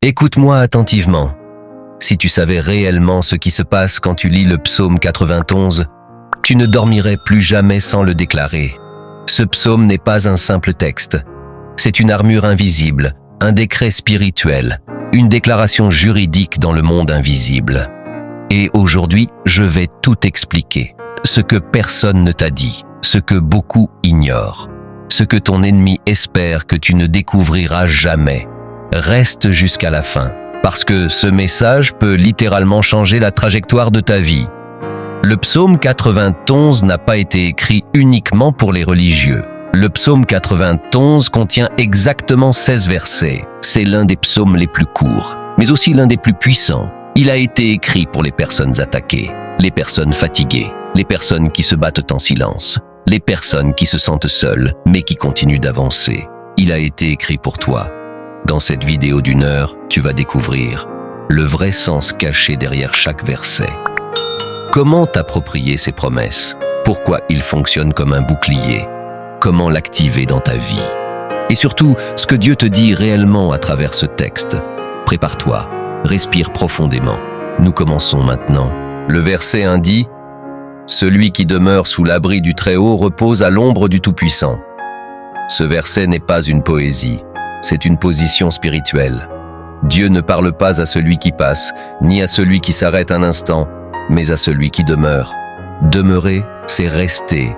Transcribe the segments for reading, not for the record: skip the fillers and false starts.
Écoute-moi attentivement. Si tu savais réellement ce qui se passe quand tu lis le psaume 91, tu ne dormirais plus jamais sans le déclarer. Ce psaume n'est pas un simple texte. C'est une armure invisible, un décret spirituel, une déclaration juridique dans le monde invisible. Et aujourd'hui, je vais tout expliquer. Ce que personne ne t'a dit, ce que beaucoup ignorent, ce que ton ennemi espère que tu ne découvriras jamais. Reste jusqu'à la fin, parce que ce message peut littéralement changer la trajectoire de ta vie. Le psaume 91 n'a pas été écrit uniquement pour les religieux. Le psaume 91 contient exactement 16 versets. C'est l'un des psaumes les plus courts, mais aussi l'un des plus puissants. Il a été écrit pour les personnes attaquées, les personnes fatiguées, les personnes qui se battent en silence, les personnes qui se sentent seules, mais qui continuent d'avancer. Il a été écrit pour toi. Dans cette vidéo d'1 heure, tu vas découvrir le vrai sens caché derrière chaque verset. Comment t'approprier ces promesses? Pourquoi ils fonctionnent comme un bouclier? Comment l'activer dans ta vie? Et surtout, ce que Dieu te dit réellement à travers ce texte. Prépare-toi, respire profondément. Nous commençons maintenant. Le verset 1 dit « Celui qui demeure sous l'abri du Très-Haut repose à l'ombre du Tout-Puissant ». Ce verset n'est pas une poésie, c'est une position spirituelle. Dieu ne parle pas à celui qui passe, ni à celui qui s'arrête un instant, mais à celui qui demeure. Demeurer, c'est rester,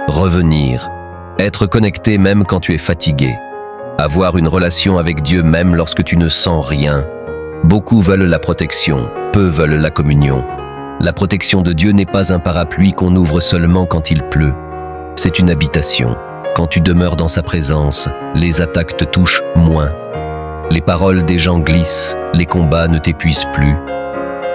revenir, être connecté même quand tu es fatigué, avoir une relation avec Dieu même lorsque tu ne sens rien. Beaucoup veulent la protection, peu veulent la communion. La protection de Dieu n'est pas un parapluie qu'on ouvre seulement quand il pleut. C'est une habitation. Quand tu demeures dans sa présence, les attaques te touchent moins. Les paroles des gens glissent, les combats ne t'épuisent plus.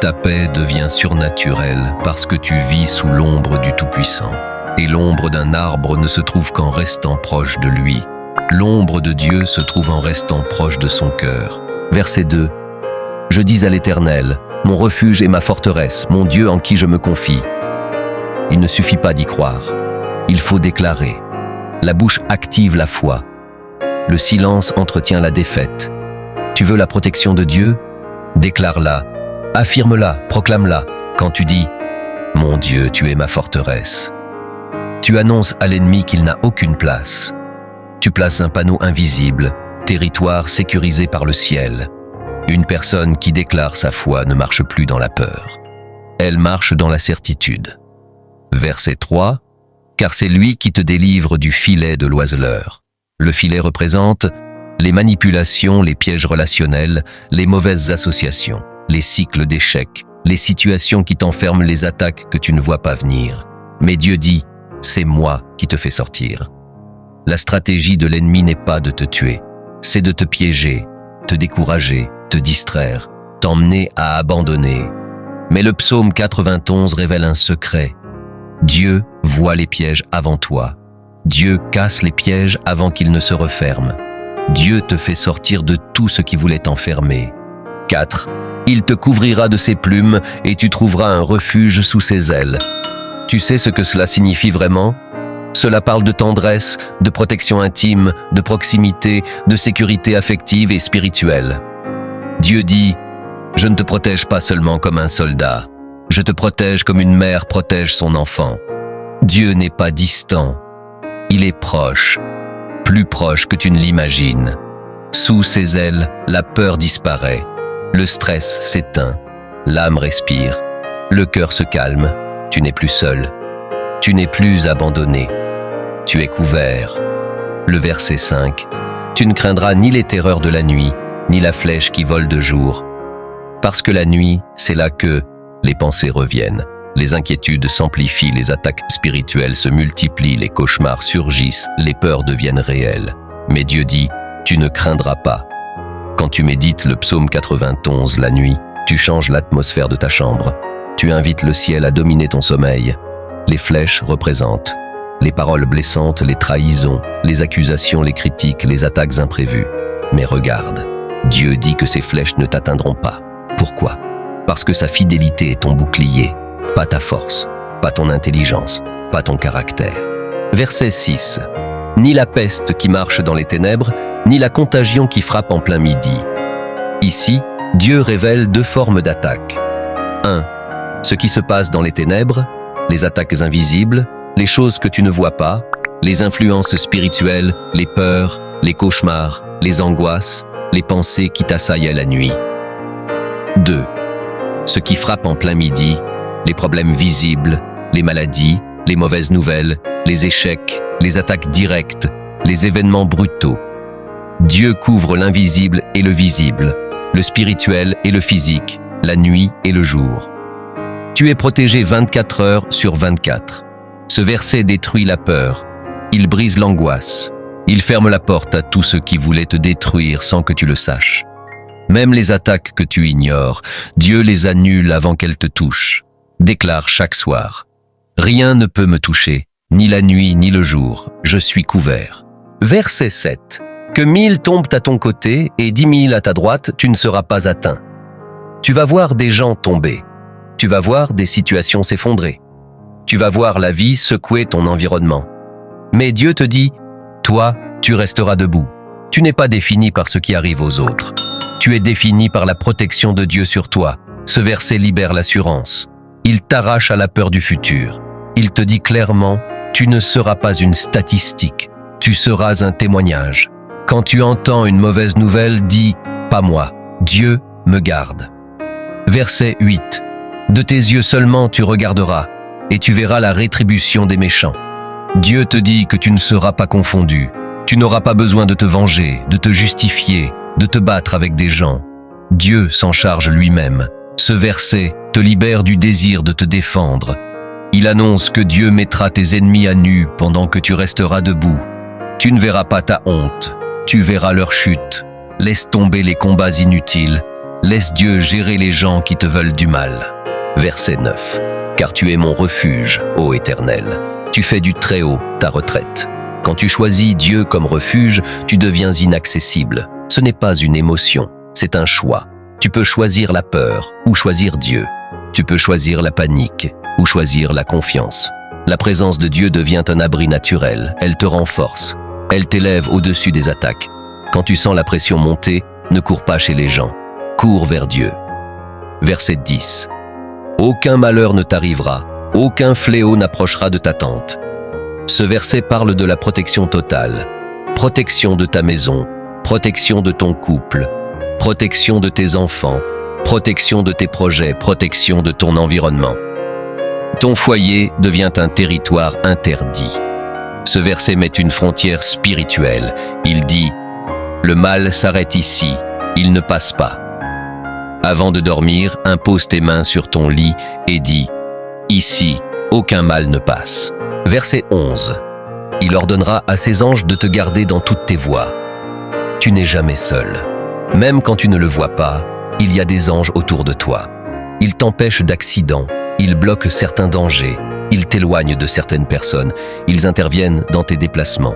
Ta paix devient surnaturelle parce que tu vis sous l'ombre du Tout-Puissant. Et l'ombre d'un arbre ne se trouve qu'en restant proche de lui. L'ombre de Dieu se trouve en restant proche de son cœur. Verset 2. Je dis à l'Éternel, mon refuge et ma forteresse, mon Dieu en qui je me confie. Il ne suffit pas d'y croire. Il faut déclarer. La bouche active la foi. Le silence entretient la défaite. Tu veux la protection de Dieu? Déclare-la. Affirme-la, proclame-la, quand tu dis « Mon Dieu, tu es ma forteresse ». Tu annonces à l'ennemi qu'il n'a aucune place. Tu places un panneau invisible, territoire sécurisé par le ciel. Une personne qui déclare sa foi ne marche plus dans la peur. Elle marche dans la certitude. Verset 3, « Car c'est lui qui te délivre du filet de l'oiseleur ». Le filet représente les manipulations, les pièges relationnels, les mauvaises associations, les cycles d'échecs, les situations qui t'enferment, les attaques que tu ne vois pas venir. Mais Dieu dit, c'est moi qui te fais sortir. La stratégie de l'ennemi n'est pas de te tuer, c'est de te piéger, te décourager, te distraire, t'emmener à abandonner. Mais le psaume 91 révèle un secret. Dieu voit les pièges avant toi. Dieu casse les pièges avant qu'ils ne se referment. Dieu te fait sortir de tout ce qui voulait t'enfermer. 4. Il te couvrira de ses plumes et tu trouveras un refuge sous ses ailes. Tu sais ce que cela signifie vraiment? Cela parle de tendresse, de protection intime, de proximité, de sécurité affective et spirituelle. Dieu dit, « Je ne te protège pas seulement comme un soldat, je te protège comme une mère protège son enfant. » Dieu n'est pas distant, il est proche, plus proche que tu ne l'imagines. Sous ses ailes, la peur disparaît. Le stress s'éteint, l'âme respire, le cœur se calme, tu n'es plus seul, tu n'es plus abandonné, tu es couvert. Le verset 5, tu ne craindras ni les terreurs de la nuit, ni la flèche qui vole de jour. Parce que la nuit, c'est là que les pensées reviennent, les inquiétudes s'amplifient, les attaques spirituelles se multiplient, les cauchemars surgissent, les peurs deviennent réelles. Mais Dieu dit, tu ne craindras pas. Quand tu médites le psaume 91 la nuit, tu changes l'atmosphère de ta chambre. Tu invites le ciel à dominer ton sommeil. Les flèches représentent les paroles blessantes, les trahisons, les accusations, les critiques, les attaques imprévues. Mais regarde, Dieu dit que ces flèches ne t'atteindront pas. Pourquoi? Parce que sa fidélité est ton bouclier, pas ta force, pas ton intelligence, pas ton caractère. Verset 6. Ni la peste qui marche dans les ténèbres, ni la contagion qui frappe en plein midi. Ici, Dieu révèle deux formes d'attaque. 1. Ce qui se passe dans les ténèbres, les attaques invisibles, les choses que tu ne vois pas, les influences spirituelles, les peurs, les cauchemars, les angoisses, les pensées qui t'assaillent la nuit. 2. Ce qui frappe en plein midi, les problèmes visibles, les maladies, les mauvaises nouvelles, les échecs, les attaques directes, les événements brutaux. Dieu couvre l'invisible et le visible, le spirituel et le physique, la nuit et le jour. Tu es protégé 24 heures sur 24. Ce verset détruit la peur. Il brise l'angoisse. Il ferme la porte à tous ceux qui voulaient te détruire sans que tu le saches. Même les attaques que tu ignores, Dieu les annule avant qu'elles te touchent. Déclare chaque soir. Rien ne peut me toucher, ni la nuit ni le jour. Je suis couvert. Verset 7. Que 1000 tombent à ton côté et 10 000 à ta droite, tu ne seras pas atteint. Tu vas voir des gens tomber. Tu vas voir des situations s'effondrer. Tu vas voir la vie secouer ton environnement. Mais Dieu te dit, toi, tu resteras debout. Tu n'es pas défini par ce qui arrive aux autres. Tu es défini par la protection de Dieu sur toi. Ce verset libère l'assurance. Il t'arrache à la peur du futur. Il te dit clairement, tu ne seras pas une statistique. Tu seras un témoignage. Quand tu entends une mauvaise nouvelle, dis « Pas moi, Dieu me garde ». Verset 8. De tes yeux seulement tu regarderas, et tu verras la rétribution des méchants. Dieu te dit que tu ne seras pas confondu. Tu n'auras pas besoin de te venger, de te justifier, de te battre avec des gens. Dieu s'en charge lui-même. Ce verset te libère du désir de te défendre. Il annonce que Dieu mettra tes ennemis à nu pendant que tu resteras debout. Tu ne verras pas ta honte. Tu verras leur chute. Laisse tomber les combats inutiles. Laisse Dieu gérer les gens qui te veulent du mal. Verset 9. Car tu es mon refuge, ô Éternel. Tu fais du Très-Haut ta retraite. Quand tu choisis Dieu comme refuge, tu deviens inaccessible. Ce n'est pas une émotion, c'est un choix. Tu peux choisir la peur ou choisir Dieu. Tu peux choisir la panique ou choisir la confiance. La présence de Dieu devient un abri naturel. Elle te renforce. Elle t'élève au-dessus des attaques. Quand tu sens la pression monter, ne cours pas chez les gens. Cours vers Dieu. Verset 10. Aucun malheur ne t'arrivera. Aucun fléau n'approchera de ta tente. Ce verset parle de la protection totale. Protection de ta maison. Protection de ton couple. Protection de tes enfants. Protection de tes projets. Protection de ton environnement. Ton foyer devient un territoire interdit. Ce verset met une frontière spirituelle. Il dit « Le mal s'arrête ici, il ne passe pas ». Avant de dormir, impose tes mains sur ton lit et dis « Ici, aucun mal ne passe ». Verset 11. Il ordonnera à ses anges de te garder dans toutes tes voies. Tu n'es jamais seul. Même quand tu ne le vois pas, il y a des anges autour de toi. Ils t'empêchent d'accidents, ils bloquent certains dangers. Ils t'éloignent de certaines personnes. Ils interviennent dans tes déplacements.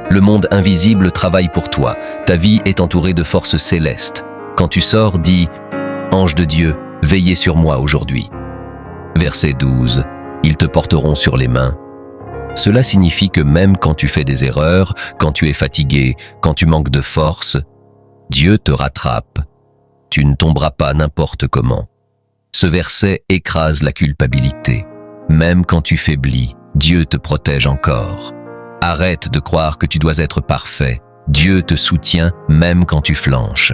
Le monde invisible travaille pour toi. Ta vie est entourée de forces célestes. Quand tu sors, dis « Ange de Dieu, veillez sur moi aujourd'hui ». Verset 12. Ils te porteront sur les mains. Cela signifie que même quand tu fais des erreurs, quand tu es fatigué, quand tu manques de force, Dieu te rattrape. Tu ne tomberas pas n'importe comment. Ce verset écrase la culpabilité. Même quand tu faiblis, Dieu te protège encore. Arrête de croire que tu dois être parfait. Dieu te soutient même quand tu flanches.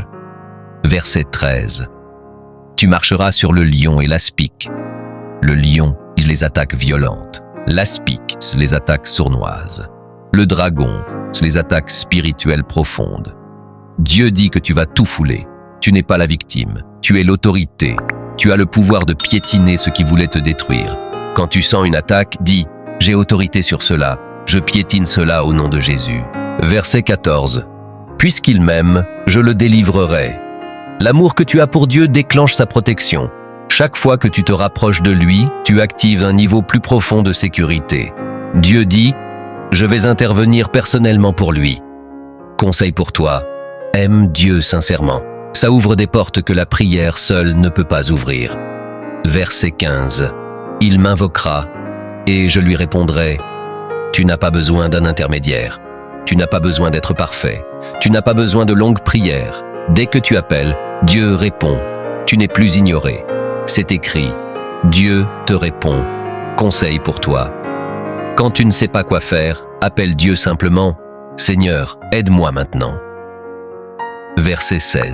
Verset 13. Tu marcheras sur le lion et l'aspic. Le lion, les attaques violentes. L'aspic, les attaques sournoises. Le dragon, les attaques spirituelles profondes. Dieu dit que tu vas tout fouler. Tu n'es pas la victime. Tu es l'autorité. Tu as le pouvoir de piétiner ce qui voulait te détruire. Quand tu sens une attaque, dis « J'ai autorité sur cela, je piétine cela au nom de Jésus ». Verset 14. Puisqu'il m'aime, je le délivrerai. L'amour que tu as pour Dieu déclenche sa protection. Chaque fois que tu te rapproches de lui, tu actives un niveau plus profond de sécurité. Dieu dit « Je vais intervenir personnellement pour lui ». Conseil pour toi, aime Dieu sincèrement. Ça ouvre des portes que la prière seule ne peut pas ouvrir. Verset 15. Il m'invoquera, et je lui répondrai, « Tu n'as pas besoin d'un intermédiaire. Tu n'as pas besoin d'être parfait. Tu n'as pas besoin de longues prières. Dès que tu appelles, Dieu répond. Tu n'es plus ignoré. C'est écrit. Dieu te répond. Conseil pour toi. Quand tu ne sais pas quoi faire, appelle Dieu simplement. Seigneur, aide-moi maintenant. Verset 16.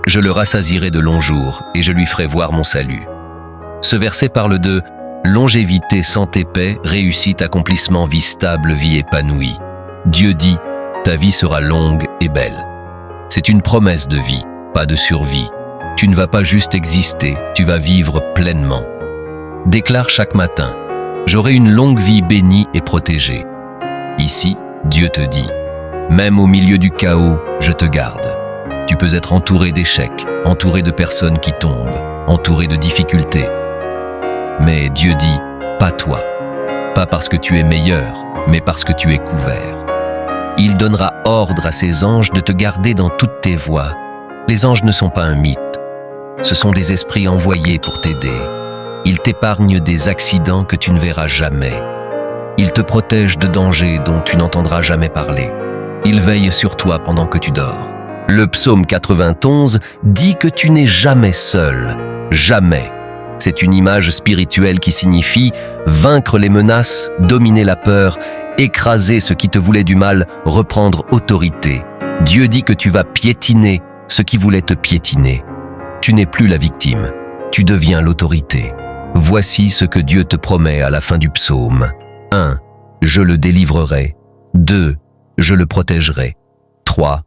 Je le rassasierai de longs jours et je lui ferai voir mon salut. Ce verset parle de longévité, santé, paix, réussite, accomplissement, vie stable, vie épanouie. Dieu dit, ta vie sera longue et belle. C'est une promesse de vie, pas de survie. Tu ne vas pas juste exister, tu vas vivre pleinement. Déclare chaque matin, j'aurai une longue vie bénie et protégée. Ici, Dieu te dit, même au milieu du chaos, je te garde. Tu peux être entouré d'échecs, entouré de personnes qui tombent, entouré de difficultés. Mais Dieu dit, pas toi. Pas parce que tu es meilleur, mais parce que tu es couvert. Il donnera ordre à ses anges de te garder dans toutes tes voies. Les anges ne sont pas un mythe. Ce sont des esprits envoyés pour t'aider. Ils t'épargnent des accidents que tu ne verras jamais. Ils te protègent de dangers dont tu n'entendras jamais parler. Ils veillent sur toi pendant que tu dors. Le psaume 91 dit que tu n'es jamais seul. Jamais. C'est une image spirituelle qui signifie vaincre les menaces, dominer la peur, écraser ce qui te voulait du mal, reprendre autorité. Dieu dit que tu vas piétiner ce qui voulait te piétiner. Tu n'es plus la victime, tu deviens l'autorité. Voici ce que Dieu te promet à la fin du psaume. 1. Je le délivrerai. 2. Je le protégerai. 3.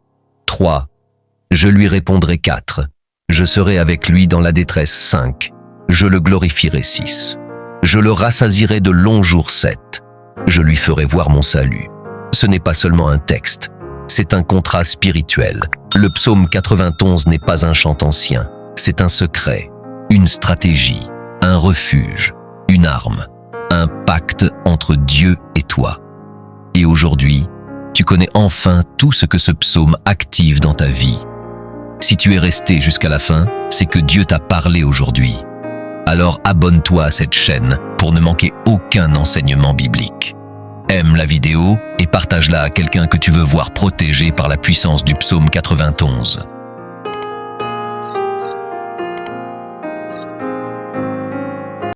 Je lui répondrai. 4. Je serai avec lui dans la détresse. 5. Je le glorifierai. 6. Je le rassasierai de longs jours. 7. Je lui ferai voir mon salut. Ce n'est pas seulement un texte, c'est un contrat spirituel. Le psaume 91 n'est pas un chant ancien, c'est un secret, une stratégie, un refuge, une arme, un pacte entre Dieu et toi. Et aujourd'hui, tu connais enfin tout ce que ce psaume active dans ta vie. Si tu es resté jusqu'à la fin, c'est que Dieu t'a parlé aujourd'hui. Alors abonne-toi à cette chaîne pour ne manquer aucun enseignement biblique. Aime la vidéo et partage-la à quelqu'un que tu veux voir protégé par la puissance du psaume 91.